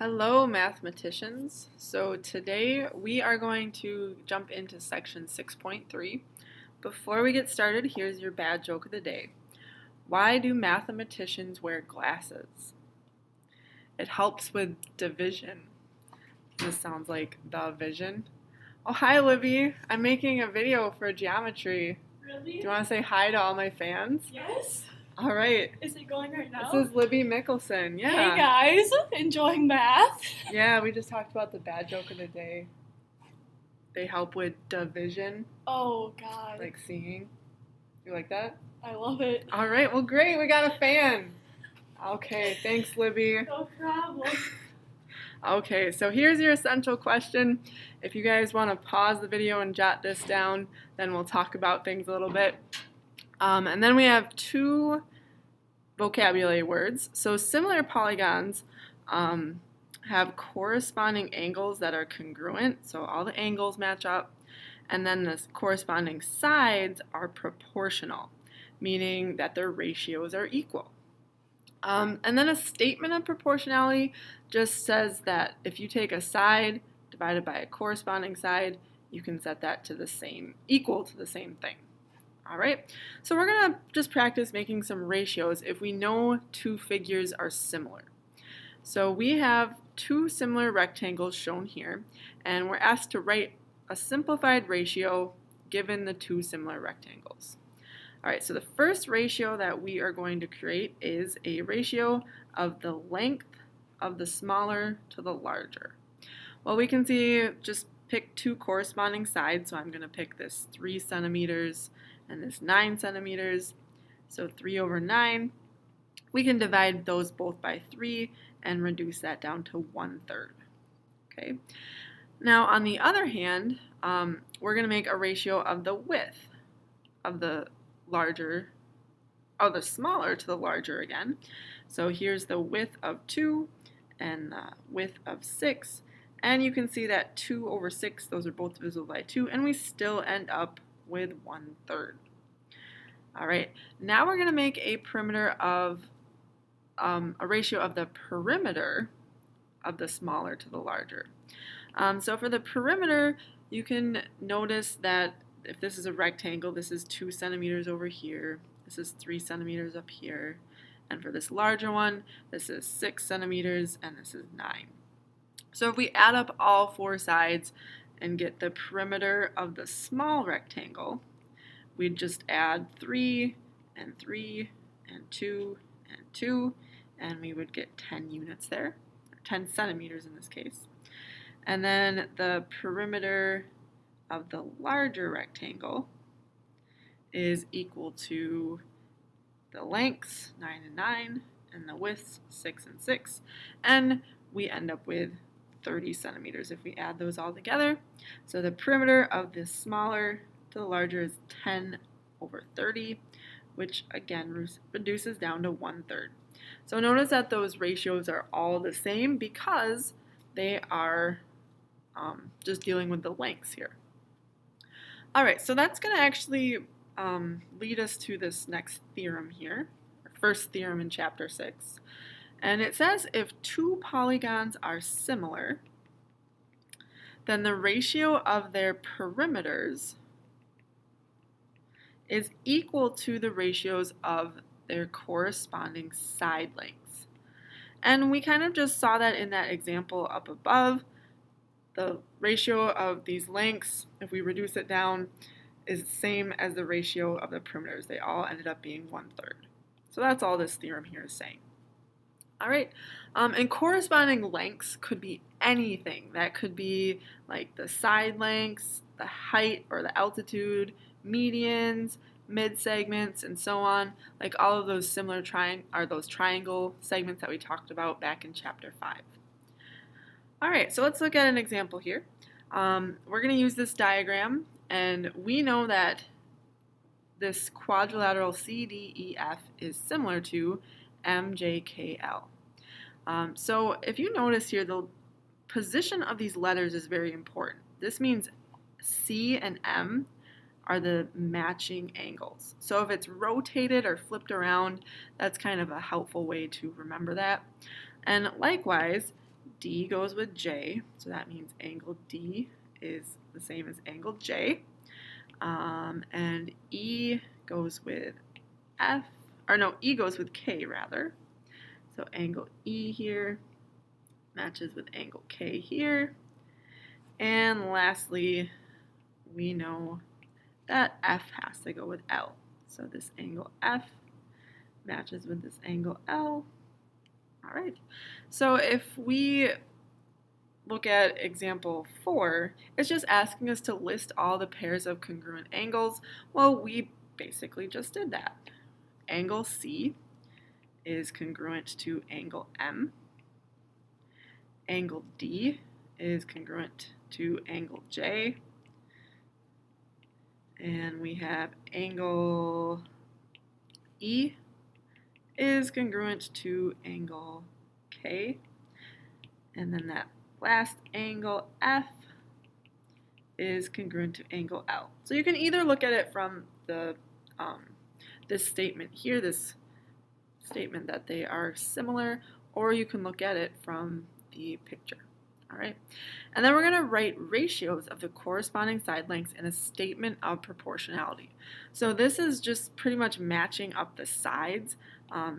Hello, mathematicians. So today we are going to jump into section 6.3. Before we get started, here's your bad joke of the day. Why do mathematicians wear glasses? It helps with division. This sounds like the vision. Oh, hi, Libby. I'm making a video for geometry. Really? Do you want to say hi to all my fans? Yes. All right. Is it going right now? This is Libby Mickelson. Yeah. Hey guys, enjoying math? Yeah, we just talked about the bad joke of the day. They help with division, Oh god. like seeing. You like that? I love it. All right, well, great. We got a fan. Okay, thanks, Libby. No problem. Okay, so here's your essential question. If you guys want to pause the video and jot this down, then we'll talk about things a little bit. And then we have two vocabulary words. So similar polygons have corresponding angles that are congruent, so all the angles match up, and then the corresponding sides are proportional, meaning that their ratios are equal. And then a statement of proportionality just says that if you take a side divided by a corresponding side, you can set that to the same, equal to the same thing. All right, so we're gonna just practice making some ratios if we know two figures are similar. So we have two similar rectangles shown here, and we're asked to write a simplified ratio given the two similar rectangles. All right, so the first ratio that we are going to create is a ratio of the length of the smaller to the larger. Well, we can see, just pick two corresponding sides, so I'm going to pick this 3 centimeters and this 9 centimeters, so 3 over 9. We can divide those both by 3 and reduce that down to 1/3. Okay. Now, on the other hand, we're going to make a ratio of the width of the smaller to the larger again. So here's the width of 2 and the width of 6. And you can see that 2 over 6, those are both divisible by 2, and we still end up with 1/3. All right, now we're going to make a perimeter of a ratio of the perimeter of the smaller to the larger. So for the perimeter, you can notice that if this is a rectangle, this is 2 centimeters over here, this is 3 centimeters up here, and for this larger one, this is 6 centimeters and this is 9. So if we add up all 4 sides and get the perimeter of the small rectangle, we'd just add 3 and 3 and 2 and 2, and we would get 10 units there, or 10 centimeters in this case. And then the perimeter of the larger rectangle is equal to the lengths, 9 and 9, and the widths, 6 and 6, and we end up with 30 centimeters if we add those all together. So the perimeter of the smaller to the larger is 10 over 30, which again reduces down to 1/3. So notice that those ratios are all the same because they are just dealing with the lengths here. All right, so that's going to actually lead us to this next theorem here, our first theorem in chapter 6. And it says if two polygons are similar, then the ratio of their perimeters is equal to the ratios of their corresponding side lengths. And we kind of just saw that in that example up above. The ratio of these lengths, if we reduce it down, is the same as the ratio of the perimeters. They all ended up being 1/3. So that's all this theorem here is saying. All right, and corresponding lengths could be anything. That could be like the side lengths, the height or the altitude, medians, mid-segments, and so on. Like all of those similar those triangle segments that we talked about back in chapter 5. All right, so let's look at an example here. We're going to use this diagram, and we know that this quadrilateral CDEF is similar to MJKL. So if you notice here, the position of these letters is very important. This means C and M are the matching angles. So if it's rotated or flipped around, that's kind of a helpful way to remember that. And likewise, D goes with J, so that means angle D is the same as angle J. And E goes with F, or no, E goes with K rather. So angle E here matches with angle K here. And lastly, we know that F has to go with L. So this angle F matches with this angle L. All right. So if we look at example 4, it's just asking us to list all the pairs of congruent angles. Well, we basically just did that. Angle C is congruent to angle M. Angle D is congruent to angle J. And we have angle E is congruent to angle K. And then that last angle F is congruent to angle L. So you can either look at it from the this statement here, this statement that they are similar, or you can look at it from the picture. All right, and then we're going to write ratios of the corresponding side lengths in a statement of proportionality. So this is just pretty much matching up the sides.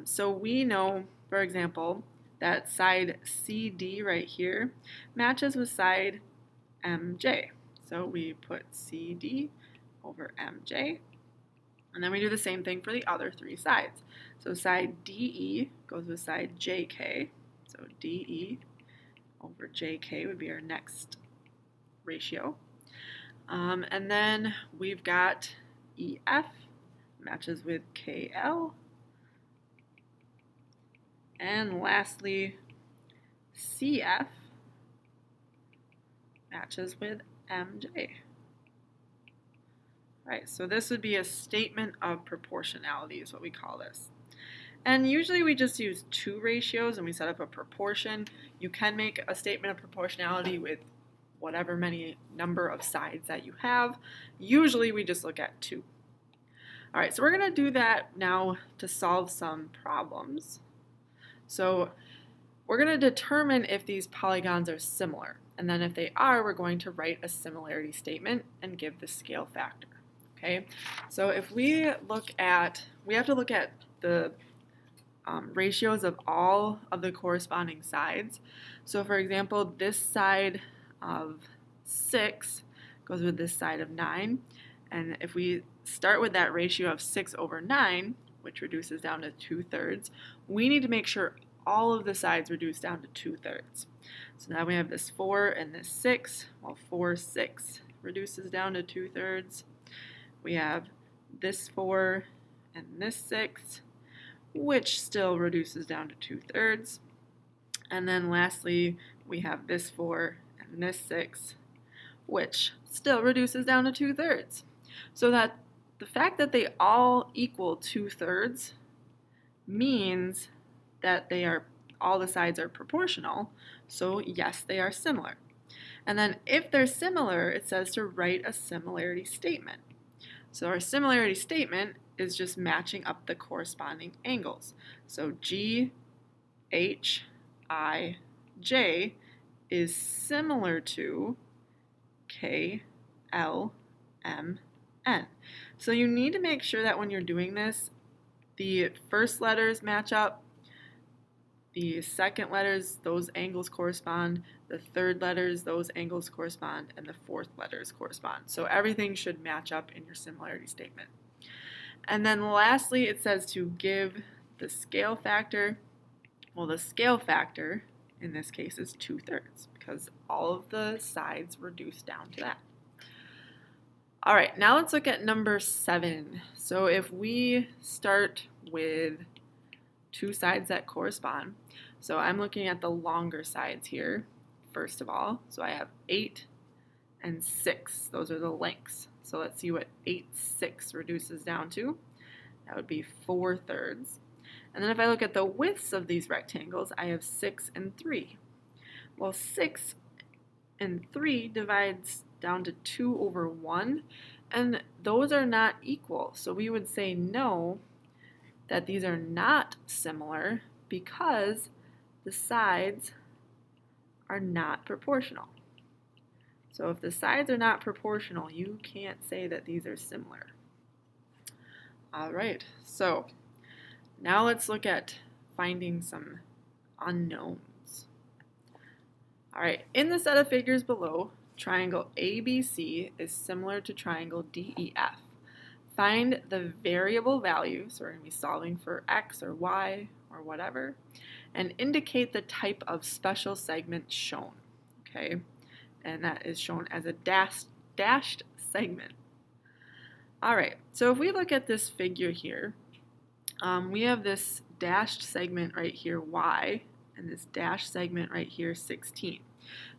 So we know, for example, that side CD right here matches with side MJ. So we put CD over MJ, and then we do the same thing for the other 3 sides. So side DE goes with side JK, so DE over JK would be our next ratio. And then we've got EF matches with KL. And lastly, CF matches with MJ. All right, so this would be a statement of proportionality is what we call this. And usually we just use 2 ratios and we set up a proportion. You can make a statement of proportionality with whatever many number of sides that you have. Usually we just look at 2. All right, so we're going to do that now to solve some problems. So we're going to determine if these polygons are similar. And then if they are, we're going to write a similarity statement and give the scale factor. Okay, so if we look at, we have to look at the ratios of all of the corresponding sides. So for example, this side of 6 goes with this side of 9. And if we start with that ratio of 6 over 9, which reduces down to 2/3, we need to make sure all of the sides reduce down to 2/3. So now we have this 4 and this 6. Well, 4, 6 reduces down to 2/3. We have this 4 and this 6, which still reduces down to 2/3. And then lastly, we have this 4 and this 6, which still reduces down to 2/3. So that the fact that they all equal 2/3 means that they are, all the sides are proportional. So yes, they are similar. And then if they're similar, it says to write a similarity statement. So our similarity statement is just matching up the corresponding angles. So G, H, I, J is similar to K, L, M, N. So you need to make sure that when you're doing this, the first letters match up, the second letters, those angles correspond, the third letters, those angles correspond, and the fourth letters correspond. So everything should match up in your similarity statement. And then lastly, it says to give the scale factor. Well, the scale factor in this case is 2/3 because all of the sides reduce down to that. All right, now let's look at number 7. So if we start with 2 sides that correspond, so I'm looking at the longer sides here, first of all. So I have 8 and 6. Those are the lengths. So let's see what 8, 6 reduces down to. That would be 4/3. And then if I look at the widths of these rectangles, I have 6 and 3. Well, 6 and 3 divides down to 2 over 1, and those are not equal. So we would say no, that these are not similar because the sides are not proportional. So if the sides are not proportional, you can't say that these are similar. All right, so now let's look at finding some unknowns. All right, in the set of figures below, triangle ABC is similar to triangle DEF. Find the variable value, so we're going to be solving for x or y or whatever, and indicate the type of special segment shown, okay? And that is shown as a dashed segment. All right, so if we look at this figure here, we have this dashed segment right here, y, and this dashed segment right here, 16.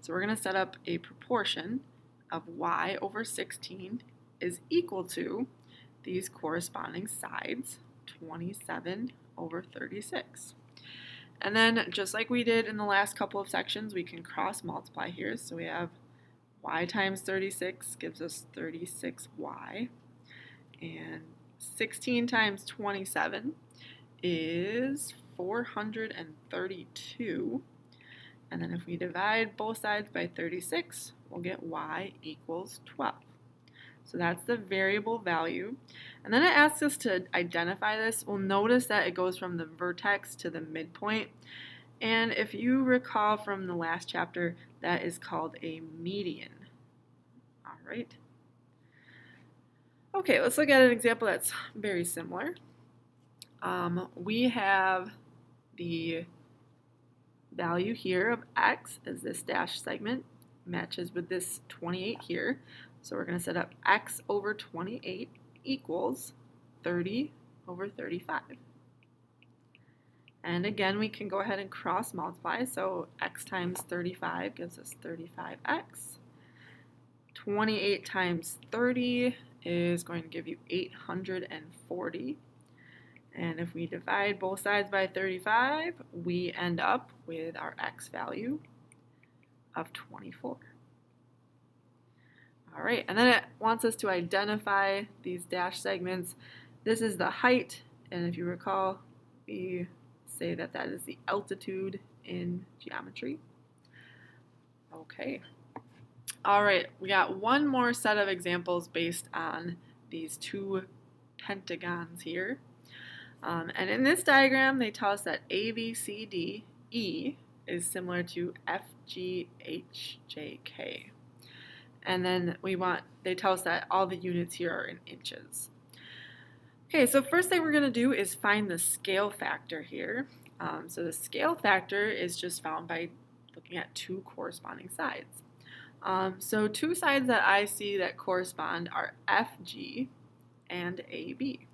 So we're going to set up a proportion of y over 16 is equal to these corresponding sides, 27 over 36. And then just like we did in the last couple of sections, we can cross multiply here. So we have y times 36 gives us 36y. And 16 times 27 is 432. And then if we divide both sides by 36, we'll get y equals 12. So that's the variable value. And then it asks us to identify this. We'll notice that it goes from the vertex to the midpoint. And if you recall from the last chapter, that is called a median. All right. Okay, let's look at an example that's very similar. We have the value here of x as this dashed segment matches with this 28 here. So we're going to set up x over 28 equals 30 over 35. And again, we can go ahead and cross multiply. So x times 35 gives us 35x. 28 times 30 is going to give you 840. And if we divide both sides by 35, we end up with our x value of 24. All right, and then it wants us to identify these dashed segments. This is the height, and if you recall, we say that that is the altitude in geometry. Okay. All right, we got one more set of examples based on these two pentagons here. And in this diagram, they tell us that ABCDE is similar to FGHJK. And then they tell us that all the units here are in inches. Okay, so first thing we're going to do is find the scale factor here. So the scale factor is just found by looking at two corresponding sides. So two sides that I see that correspond are FG and AB.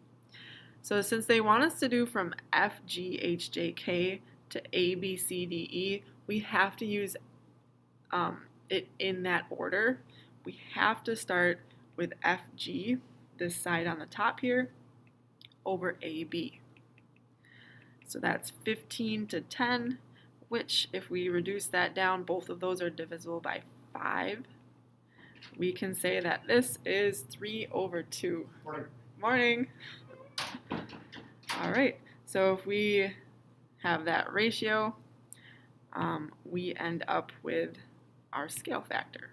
So since they want us to do from FGHJK to ABCDE, we have to use it in that order. We have to start with FG, this side on the top here, over AB. So that's 15 to 10, which if we reduce that down, both of those are divisible by 5. We can say that this is 3 over 2. Morning. Morning. All right, so if we have that ratio, we end up with our scale factor.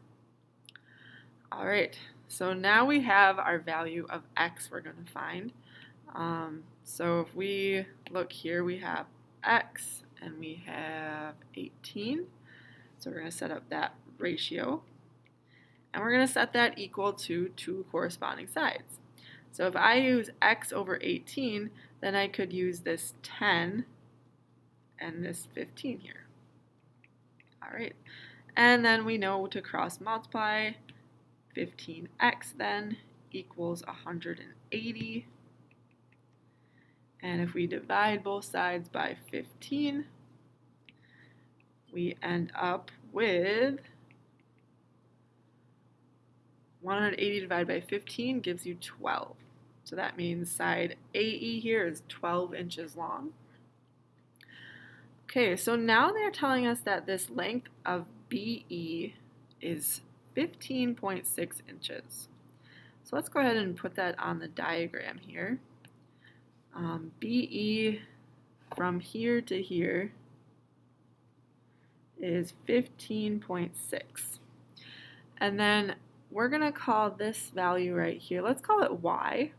All right, so now we have our value of x we're going to find. So if we look here, we have x and we have 18. So we're going to set up that ratio. And we're going to set that equal to two corresponding sides. So if I use x over 18, then I could use this 10 and this 15 here. All right, and then we know to cross multiply, 15x then equals 180. And if we divide both sides by 15, we end up with 180 divided by 15 gives you 12. So that means side AE here is 12 inches long. Okay, so now they're telling us that this length of BE is 15.6 inches. So let's go ahead and put that on the diagram here. BE from here to here is 15.6. And then we're going to call this value right here, let's call it y.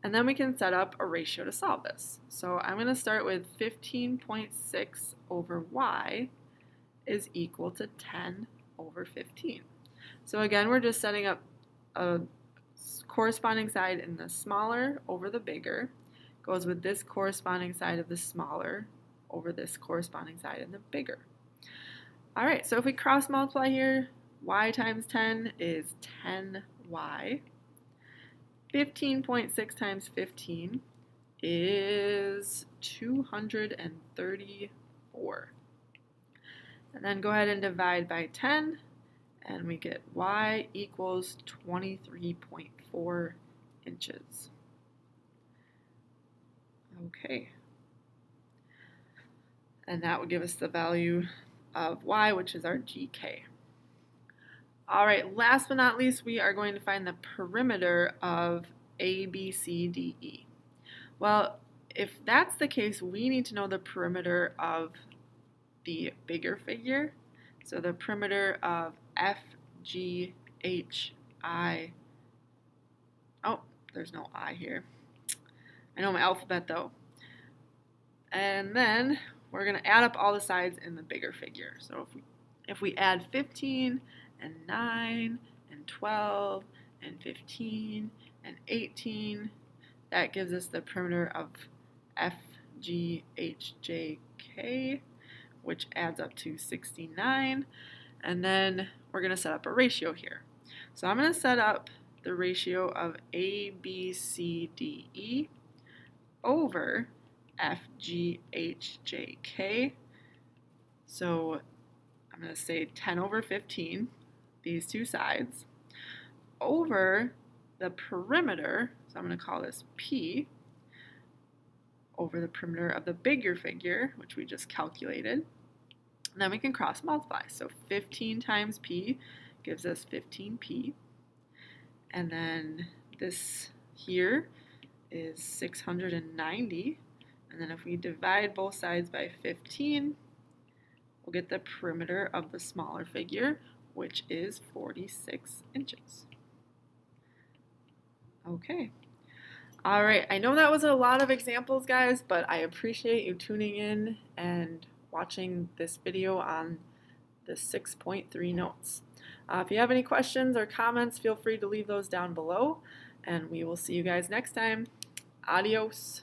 And then we can set up a ratio to solve this. So I'm going to start with 15.6 over y is equal to 10 over 15. So again, we're just setting up a corresponding side in the smaller over the bigger. Goes with this corresponding side of the smaller over this corresponding side in the bigger. All right, so if we cross multiply here, y times 10 is 10y. 15.6 times 15 is 234. And then go ahead and divide by 10, and we get y equals 23.4 inches. Okay. And that would give us the value of y, which is our GK. All right, last but not least, we are going to find the perimeter of A, B, C, D, E. Well, if that's the case, we need to know the perimeter of the bigger figure. So the perimeter of F, G, H, I. Oh, there's no I here. I know my alphabet though. And then we're going to add up all the sides in the bigger figure. So if we add 15 and 9 and 12 and 15 and 18, that gives us the perimeter of F, G, H, J, K, which adds up to 69. And then we're going to set up a ratio here. So I'm going to set up the ratio of A, B, C, D, E over F, G, H, J, K. So I'm going to say 10 over 15, these two sides, over the perimeter, so I'm going to call this P, over the perimeter of the bigger figure, which we just calculated. And then we can cross multiply. So 15 times P gives us 15P. And then this here is 690. And then if we divide both sides by 15, we'll get the perimeter of the smaller figure, which is 46 inches. Okay. All right, I know that was a lot of examples, guys, but I appreciate you tuning in and watching this video on the 6.3 notes. If you have any questions or comments, feel free to leave those down below, and we will see you guys next time. Adios.